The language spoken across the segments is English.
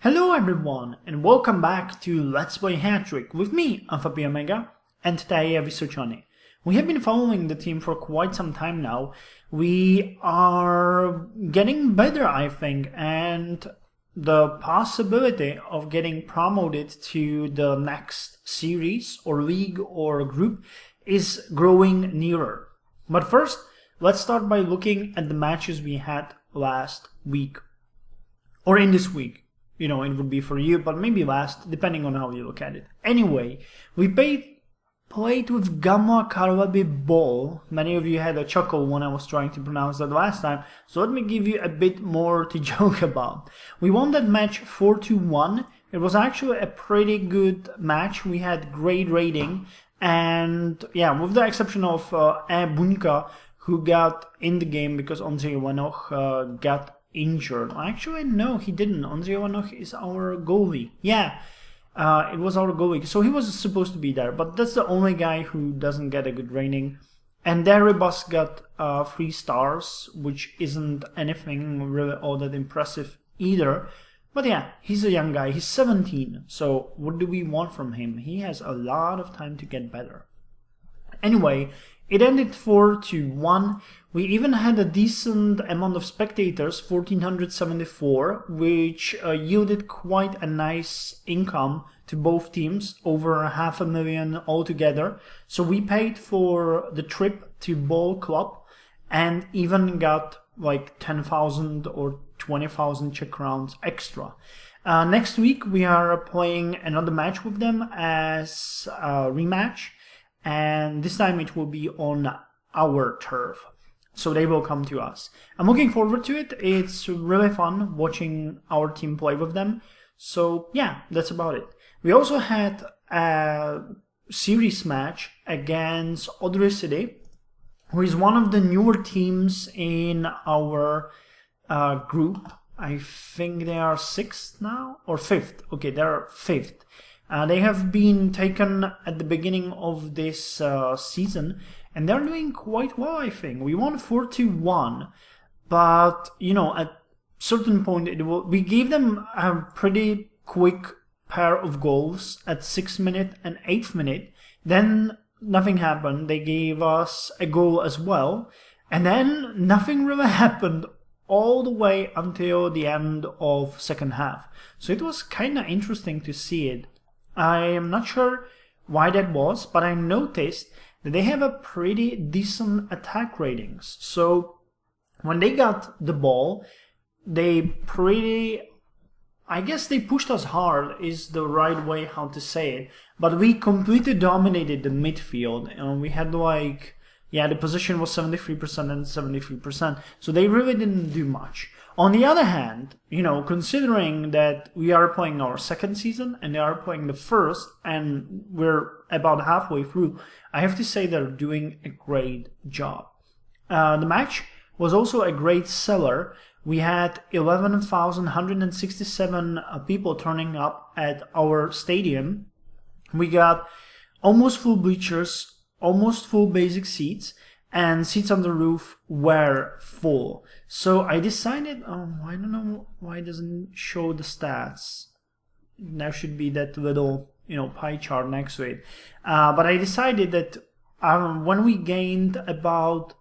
Hello everyone, and welcome back to Let's Play Hattrick with me, Alfapiomega, and today I research on it. We have been following the team for quite some time now. We are getting better, I think, and the possibility of getting promoted to the next series or league or group is growing nearer. But first, let's start by looking at the matches we had last week, or in this week. You know, it would be for you, but maybe last, depending on how you look at it. Anyway, we played with Gamma Karabi Ball. Many of you had a chuckle when I was trying to pronounce that last time, so let me give you a bit more to joke about. We won that match 4-1. It was actually a pretty good match. We had great rating, and yeah, with the exception of Bunka, who got in the game because Ondřej Vanoch got injured. Actually, no, he didn't. Ondřej Vanoch is our goalie. Yeah, it was our goalie. So he was supposed to be there, but that's the only guy who doesn't get a good rating. And Deribus got 3 stars, which isn't anything really all that impressive either. But yeah, he's a young guy. He's 17. So what do we want from him? He has a lot of time to get better. Anyway, it ended 4-1. We even had a decent amount of spectators, 1474, which yielded quite a nice income to both teams, over 500,000 altogether. So we paid for the trip to Ball Club and even got like 10,000 or 20,000 Czech crowns extra. Next week we are playing another match with them as a rematch, and this time it will be on our turf. So they will come to us. I'm looking forward to it. It's really fun watching our team play with them. So yeah, that's about it. We also had a series match against Odry City, who is one of the newer teams in our group. I think they are 6th now, or 5th. Okay, they're 5th. They have been taken at the beginning of this season, and they're doing quite well, I think. We won 4-1, but, you know, at certain point, we gave them a pretty quick pair of goals at 6th minute and 8th minute. Then nothing happened. They gave us a goal as well, and then nothing really happened all the way until the end of second half. So it was kind of interesting to see it. I am not sure why that was, but I noticed that they have a pretty decent attack ratings. So when they got the ball, I guess they pushed us hard is the right way how to say it, but we completely dominated the midfield, and we had like, yeah, the position was 73% and 73%, so they really didn't do much. On the other hand, you know, considering that we are playing our second season and they are playing the first, and we're about halfway through, I have to say they're doing a great job. The match was also a great seller. We had 11,167 people turning up at our stadium. We got almost full bleachers, almost full basic seats, and seats on the roof were full. So I decided, I don't know why it doesn't show the stats. There should be that little, you know, pie chart next to it. But I decided that when we gained about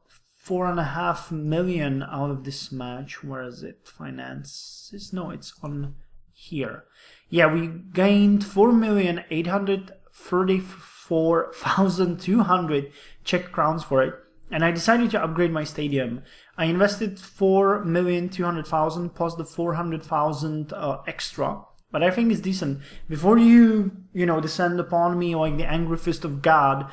4.5 million out of this match, where is it? Finances? No, it's on here. Yeah, we gained 4,834,200 Czech crowns for it. And I decided to upgrade my stadium. I invested 4,200,000 plus the 400,000 extra. But I think it's decent. Before you know, descend upon me like the angry fist of God,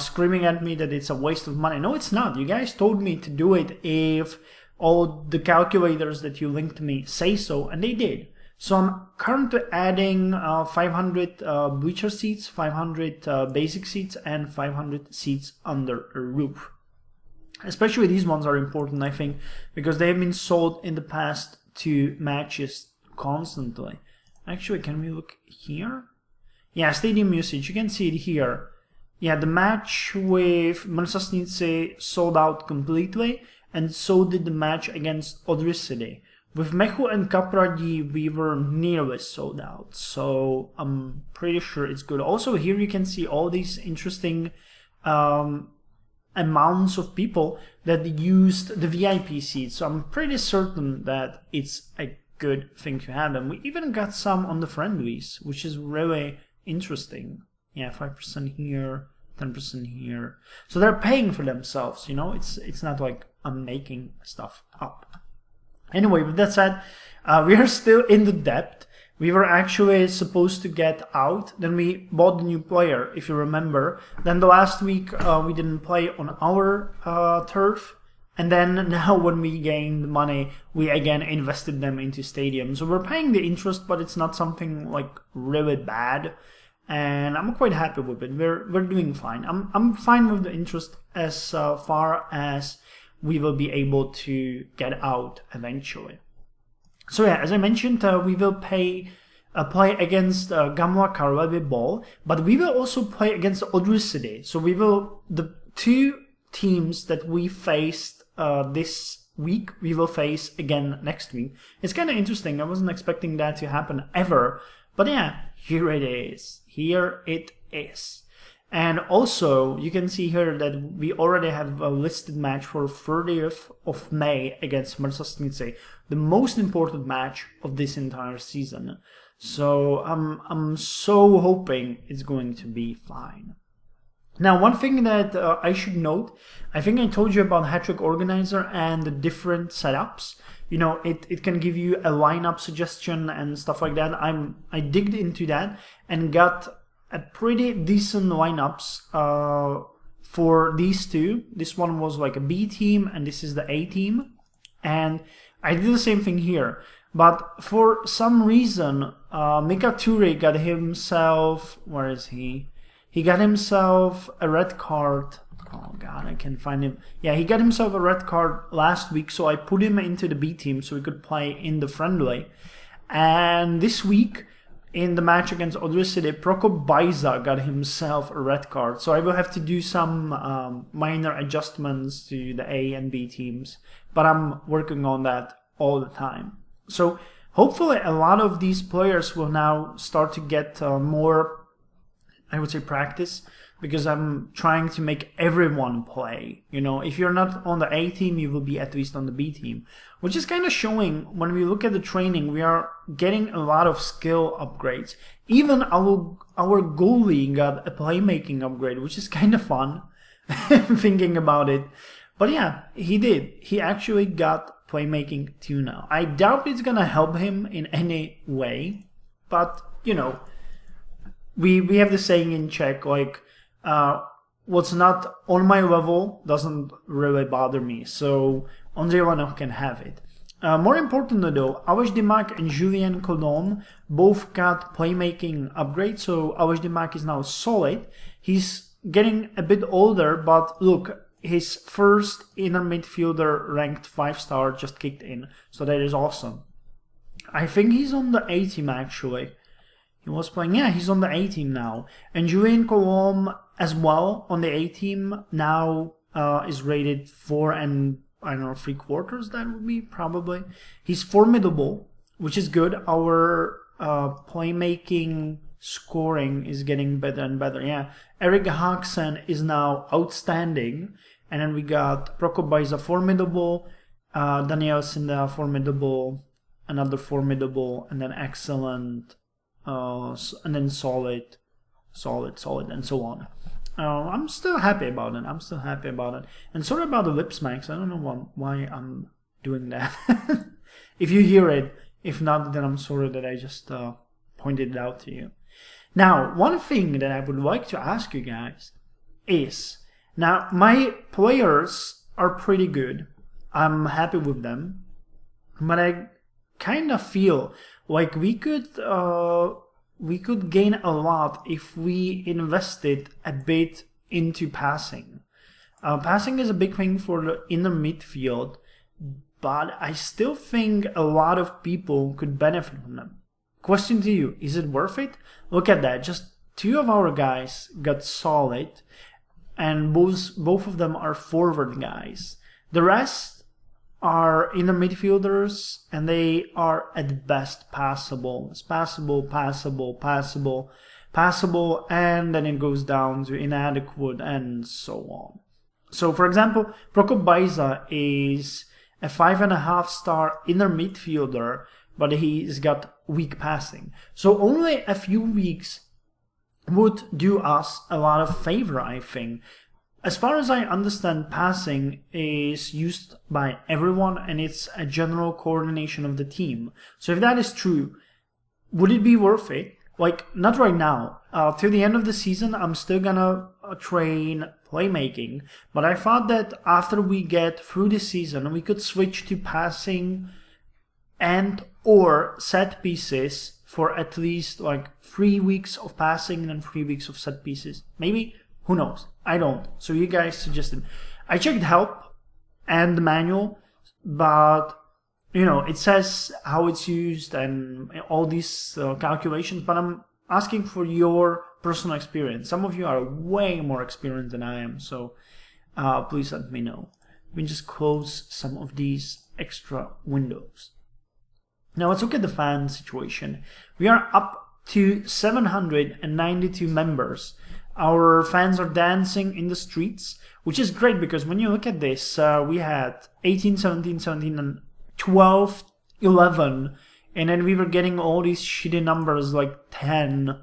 screaming at me that it's a waste of money. No, it's not. You guys told me to do it if all the calculators that you linked me say so, and they did. So I'm currently adding 500 bleacher seats, 500 basic seats, and 500 seats under a roof. Especially these ones are important, I think, because they have been sold in the past 2 matches constantly. Actually, can we look here? Yeah, stadium usage, you can see it here. Yeah, the match with Mrsasnice sold out completely, and so did the match against Odry City. With Mehu and Capradi, we were nearly sold out, so I'm pretty sure it's good. Also, here you can see all these interesting amounts of people that used the VIP seats, so I'm pretty certain that it's a good thing to have them. We even got some on the friendlies, which is really interesting. Yeah, 5% here, 10% here. So they're paying for themselves, you know, it's not like I'm making stuff up. Anyway, with that said, we are still in the debt. We were actually supposed to get out. Then we bought the new player, if you remember. Then the last week we didn't play on our turf. And then now when we gained money, we again invested them into stadium. So we're paying the interest, but it's not something like really bad. And I'm quite happy with it. We're doing fine. I'm fine with the interest as far as we will be able to get out eventually. So yeah, as I mentioned, we will play against Gamla Karlovy Ball, but we will also play against Odry City. So we will, the two teams that we faced this week, we will face again next week. It's kind of interesting. I wasn't expecting that to happen ever, but yeah, here it is. Here it is. And also, you can see here that we already have a listed match for 30th of May against Mrzasnice, the most important match of this entire season. So I'm so hoping it's going to be fine. Now, one thing that I should note, I think I told you about Hattrick Organizer and the different setups. You know, it can give you a lineup suggestion and stuff like that. I digged into that and got a pretty decent lineups for these two. This one was like a B team and this is the A team. And I did the same thing here. But for some reason, Mika Ture got himself, where is he? He got himself a red card. Oh god, I can't find him. Yeah, he got himself a red card last week, so I put him into the B team so he could play in the friendly. And this week, in the match against Odry City, Prokop Bajza got himself a red card. So I will have to do some minor adjustments to the A and B teams. But I'm working on that all the time. So hopefully a lot of these players will now start to get more, I would say, practice. Because I'm trying to make everyone play. You know, if you're not on the A team, you will be at least on the B team. Which is kind of showing, when we look at the training, we are getting a lot of skill upgrades. Even our goalie got a playmaking upgrade, which is kind of fun, thinking about it. But yeah, he did. He actually got playmaking too now. I doubt it's gonna help him in any way. But, you know, we have the saying in Czech, like, what's not on my level doesn't really bother me, so Ondřej Lanov can have it. More importantly though, Aleš Dimak and Julien Colomb both got playmaking upgrades, so Aleš Dimak is now solid. He's getting a bit older, but look, his first inner midfielder ranked 5-star just kicked in, so that is awesome. I think he's on the A team actually. He was playing, yeah, he's on the A team now. And Julien Colomb as well on the A team now is rated 4 and, I don't know, 3/4, that would be probably. He's formidable, which is good. Our playmaking scoring is getting better and better. Yeah, Eric Haaksen is now outstanding. And then we got Prokop Bajza formidable, Daniel Sinda formidable, another formidable, and then excellent. And then solid, and so on. I'm still happy about it. And sorry about the lip smacks. I don't know why I'm doing that. If you hear it, if not, then I'm sorry that I just pointed it out to you. Now, one thing that I would like to ask you guys is, now my players are pretty good. I'm happy with them, but I kind of feel like we could gain a lot if we invested a bit into passing. Passing is a big thing for the inner midfield, but I still think a lot of people could benefit from them. Question to you, is it worth it? Look at that, just 2 of our guys got solid, and both of them are forward guys. The rest are inner midfielders, and they are at best passable. It's passable, passable, passable, passable, and then it goes down to inadequate and so on. So for example, Prokop Bajza is a 5.5 star inner midfielder, but he's got weak passing. So only a few weeks would do us a lot of favor, I think. As far as I understand, passing is used by everyone and it's a general coordination of the team. So if that is true, would it be worth it? Like, not right now. Till the end of the season, I'm still gonna train playmaking. But I thought that after we get through the season, we could switch to passing and or set pieces for at least like 3 weeks of passing and then 3 weeks of set pieces. Maybe? Who knows? I don't. So you guys suggested. I checked help and the manual, but you know, it says how it's used and all these calculations, but I'm asking for your personal experience. Some of you are way more experienced than I am, so please let me know. We can just close some of these extra windows. Now let's look at the fan situation. We are up to 792 members. Our fans are dancing in the streets, which is great because when you look at this, we had 18, 17, 17, and 12, 11, and then we were getting all these shitty numbers like 10,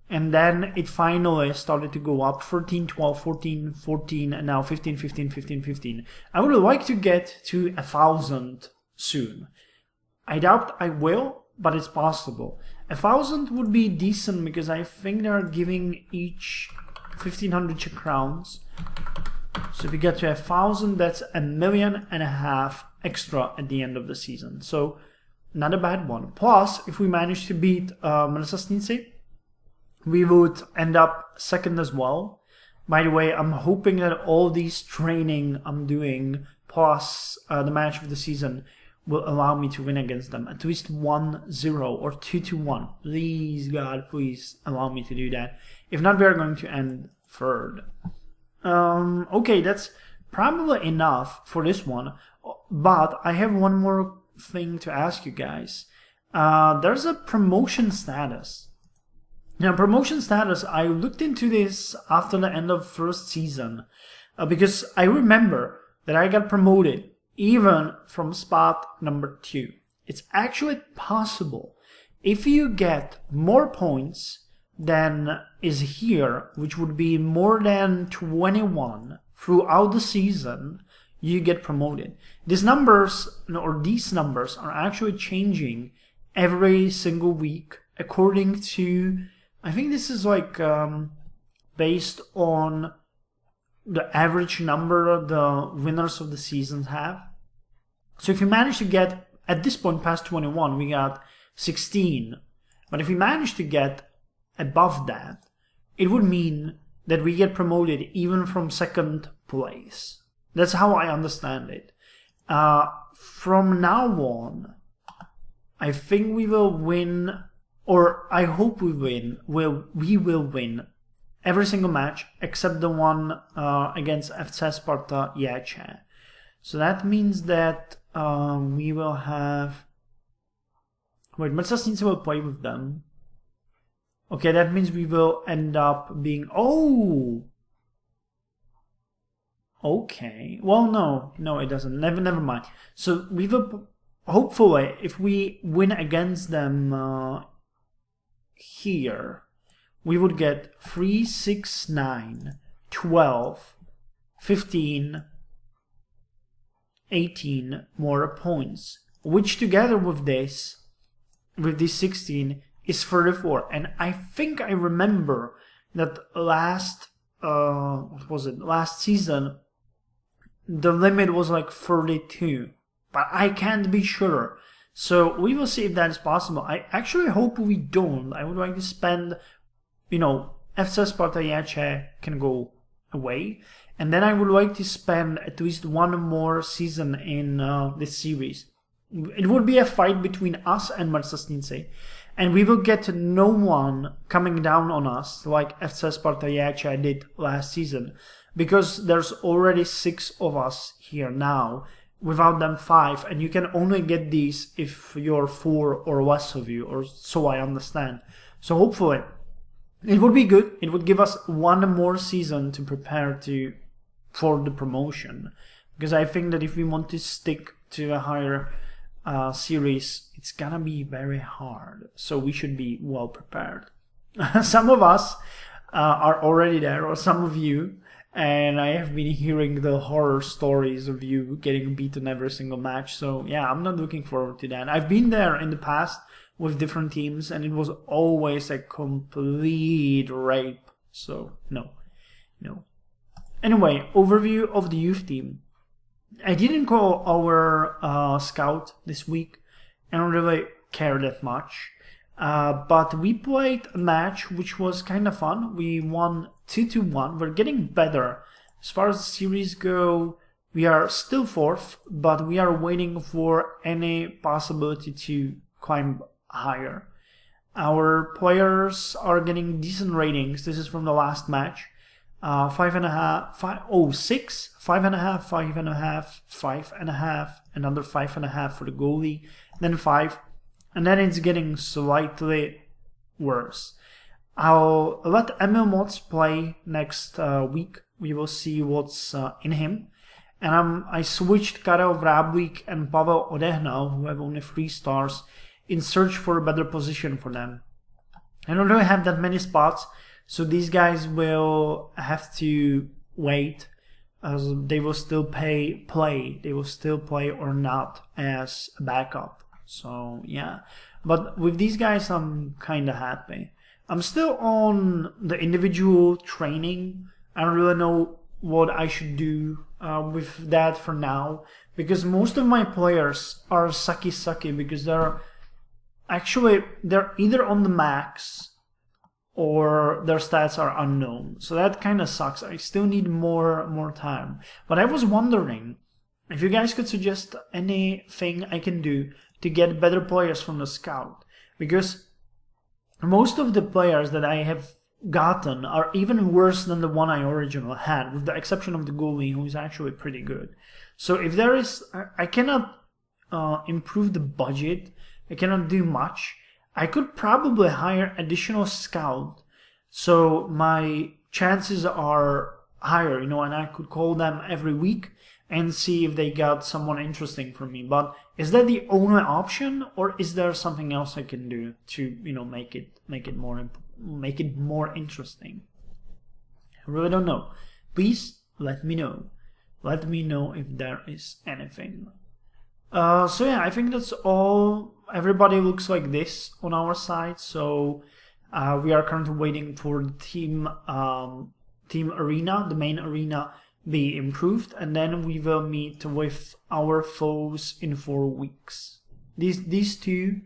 and then it finally started to go up 13, 12, 14, 14, and now 15, 15, 15, 15. I would like to get to 1,000 soon. I doubt I will, but it's possible. 1,000 would be decent because I think they're giving each 1,500 Czech crowns. So if we get to 1,000, that's 1.5 million extra at the end of the season. So not a bad one. Plus, if we manage to beat Mrzasnice, we would end up second as well. By the way, I'm hoping that all these training I'm doing plus the match of the season will allow me to win against them. At least 1-0 or 2-1. Please, God, please allow me to do that. If not, we are going to end third. Okay, that's probably enough for this one. But I have one more thing to ask you guys. There's a promotion status. Now, promotion status, I looked into this after the end of first season. Because I remember that I got promoted even from spot number 2. It's actually possible if you get more points than is here, which would be more than 21 throughout the season, you get promoted. These numbers are actually changing every single week according to, I think this is like based on the average number the winners of the seasons have. So if you manage to get, at this point past 21, we got 16. But if we manage to get above that, it would mean that we get promoted even from second place. That's how I understand it. From now on, I think we will win, or I hope we win, we will win every single match except the one against FC Sparta Jece. So that means that we will have... Wait, Mrzasnice will play with them. Okay, that means we will end up being... Oh! Okay. Well, no, it doesn't. Never mind. So we will... Hopefully, if we win against them here, we would get 3, 6, 9, 12, 15... 18 more points, which together with this 16 is 34. And I think I remember that last season the limit was like 32, but I can't be sure. So we will see if that is possible. I actually hope we don't. I would like to spend, FC Sparta Jece can go away. And then I would like to spend at least one more season in this series. It would be a fight between us and Mrzasnice. And we will get no one coming down on us like FC Sparta Jece did last season. Because there's already 6 of us here now. without them 5, and you can only get these if you're 4 or less of you, or so I understand. So hopefully it would be good. It would give us one more season to prepare for the promotion, because I think that if we want to stick to a higher series, it's gonna be very hard. So we should be well prepared. Some of us are already there, or some of you. And I have been hearing the horror stories of you getting beaten every single match. So yeah, I'm not looking forward to that. I've been there in the past with different teams, and it was always a complete rape. So no. Anyway, overview of the youth team. I didn't call our scout this week. I don't really care that much. But we played a match which was kind of fun. We won 2-1. We're getting better. As far as the series go, we are still 4th, but we are waiting for any possibility to climb higher. Our players are getting decent ratings. This is from the last match. 5.5, 6, 5.5, 5.5, 5.5, another 5.5 for the goalie, then 5. And then it's getting slightly worse. I'll let Emil Mods play next week. We will see what's in him. And I switched Karel Vrablik and Pavel Odehnal, who have only 3 stars, in search for a better position for them. I don't really have that many spots, so these guys will have to wait, as they will still play. They will still play or not as a backup. So yeah, but with these guys I'm kinda happy. I'm still on the individual training. I don't really know what I should do with that for now, because most of my players are sucky because they're either on the max or their stats are unknown. So that kinda sucks. I still need more time. But I was wondering if you guys could suggest anything I can do to get better players from the scout, because most of the players that I have gotten are even worse than the one I originally had, with the exception of the goalie, who is actually pretty good. So if there is, I cannot improve the budget, I cannot do much. I could probably hire additional scout, so my chances are higher, and I could call them every week and see if they got someone interesting for me. But is that the only option, or is there something else I can do to make it more interesting? I really don't know. Please let me know. Let me know if there is anything. So yeah, I think that's all. Everybody looks like this on our side. So we are currently waiting for the team arena, the main arena, be improved, and then we will meet with our foes in 4 weeks. These two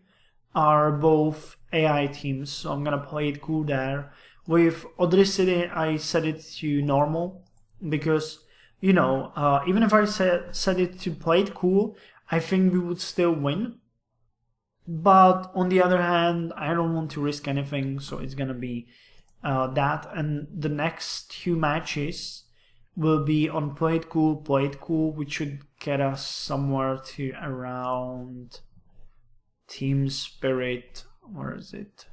are both AI teams, so I'm gonna play it cool there. With Odry City, I set it to normal, because even if I set it to play it cool, I think we would still win. But on the other hand, I don't want to risk anything, so it's gonna be that. And the next 2 matches will be on play it cool, which should get us somewhere to around Team Spirit. Where is it?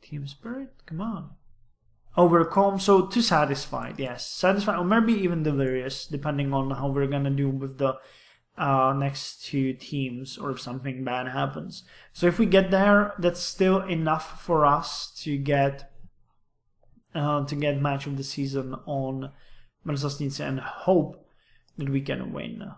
Team Spirit? Come on. Overcome, so to satisfied, yes. Satisfied, or maybe even delirious, depending on how we're gonna do with the next 2 teams, or if something bad happens. So if we get there, that's still enough for us to get match of the season on Mrzasnice and hope that we can win.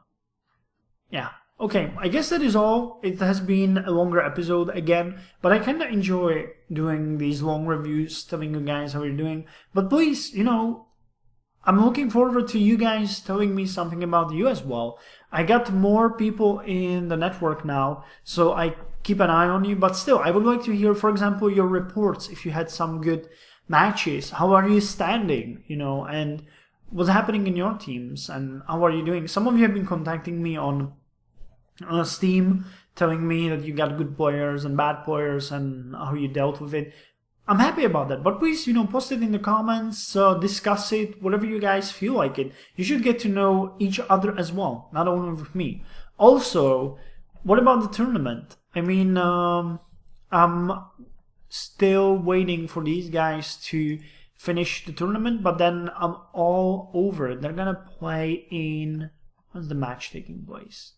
Yeah. Okay, I guess that is all. It has been a longer episode again, but I kind of enjoy doing these long reviews, telling you guys how you're doing. But please, I'm looking forward to you guys telling me something about you as well. I got more people in the network now, so I keep an eye on you. But still, I would like to hear, for example, your reports. If you had some good matches, how are you standing, and what's happening in your teams, and how are you doing? Some of you have been contacting me on Steam, telling me that you got good players and bad players and how you dealt with it. I'm happy about that. But please, post it in the comments, discuss it, whatever you guys feel like it. You should get to know each other as well, not only with me. Also, what about the tournament? I mean, I'm still waiting for these guys to finish the tournament, but then I'm all over it. They're gonna play in... When's the match taking place?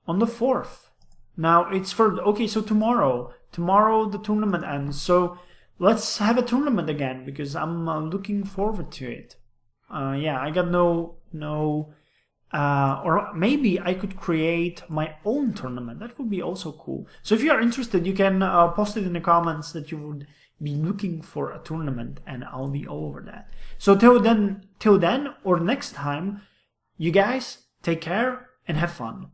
On the 4th. Now it's for... Okay, so tomorrow the tournament ends. So let's have a tournament again, because I'm looking forward to it. Yeah, I got or maybe I could create my own tournament. That would be also cool. So if you are interested, you can post it in the comments that you would be looking for a tournament, and I'll be all over that. So till then or next time, you guys take care and have fun.